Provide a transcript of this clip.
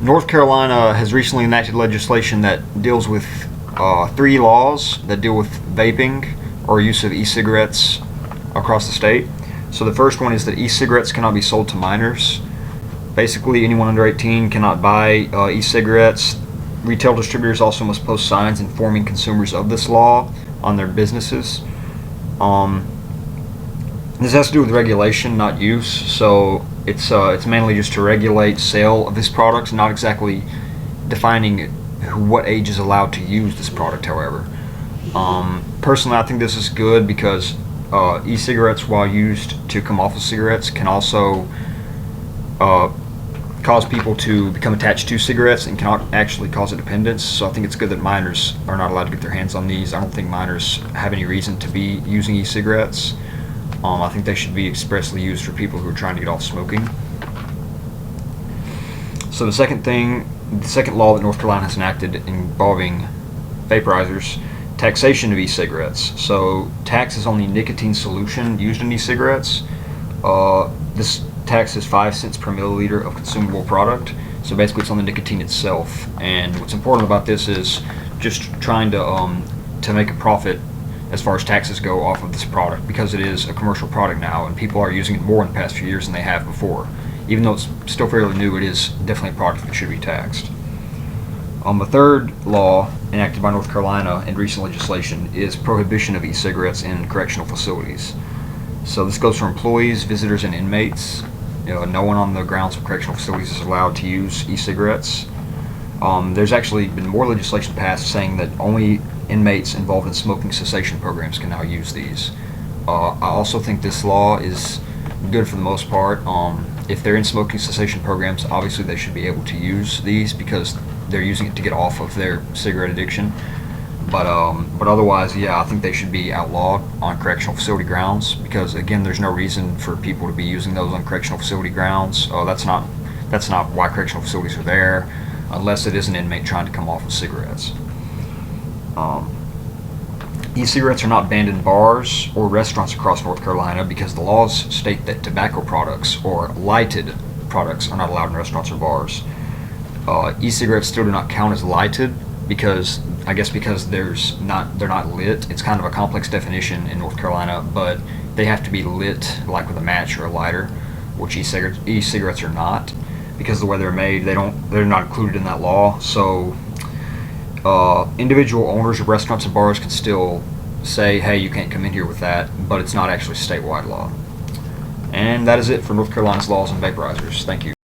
North Carolina has recently enacted legislation that deals with 3 laws that deal with vaping or use of e-cigarettes across the state. So the first one is that e-cigarettes cannot be sold to minors. Basically, anyone under 18 cannot buy e-cigarettes. Retail distributors also must post signs informing consumers of this law on their businesses. This has to do with regulation, not use. So it's mainly just to regulate sale of this product, not exactly defining what age is allowed to use this product. However, personally, I think this is good because e-cigarettes, while used to come off of cigarettes, can also cause people to become attached to cigarettes and can actually cause a dependence. So I think it's good that minors are not allowed to get their hands on these. I don't think minors have any reason to be using e-cigarettes. I think they should be expressly used for people who are trying to get off smoking. So the second law that North Carolina has enacted involving vaporizers, taxation of e-cigarettes. So tax is on the nicotine solution used in e-cigarettes. This tax is 5 cents per milliliter of consumable product. So basically it's on the nicotine itself. And what's important about this is just trying to make a profit as far as taxes go off of this product, because it is a commercial product now and people are using it more in the past few years than they have before. Even though it's still fairly new, it is definitely a product that should be taxed. The third law enacted by North Carolina in recent legislation is prohibition of e-cigarettes in correctional facilities. So this goes for employees, visitors, and inmates. No one on the grounds of correctional facilities is allowed to use e-cigarettes. There's actually been more legislation passed saying that only inmates involved in smoking cessation programs can now use these. I also think this law is good for the most part. If they're in smoking cessation programs, obviously they should be able to use these because they're using it to get off of their cigarette addiction. But otherwise, yeah, I think they should be outlawed on correctional facility grounds because, again, there's no reason for people to be using those on correctional facility grounds. That's not why correctional facilities are there, unless it is an inmate trying to come off of cigarettes. E-cigarettes are not banned in bars or restaurants across North Carolina because the laws state that tobacco products or lighted products are not allowed in restaurants or bars. E-cigarettes still do not count as lighted because they're not lit. It's kind of a complex definition in North Carolina, but they have to be lit like with a match or a lighter, which e-cigarettes are not because of the way they're made. They're not included in that law. So individual owners of restaurants and bars can still say, hey, you can't come in here with that, but it's not actually statewide law. And that is it for North Carolina's laws on vaporizers. Thank you.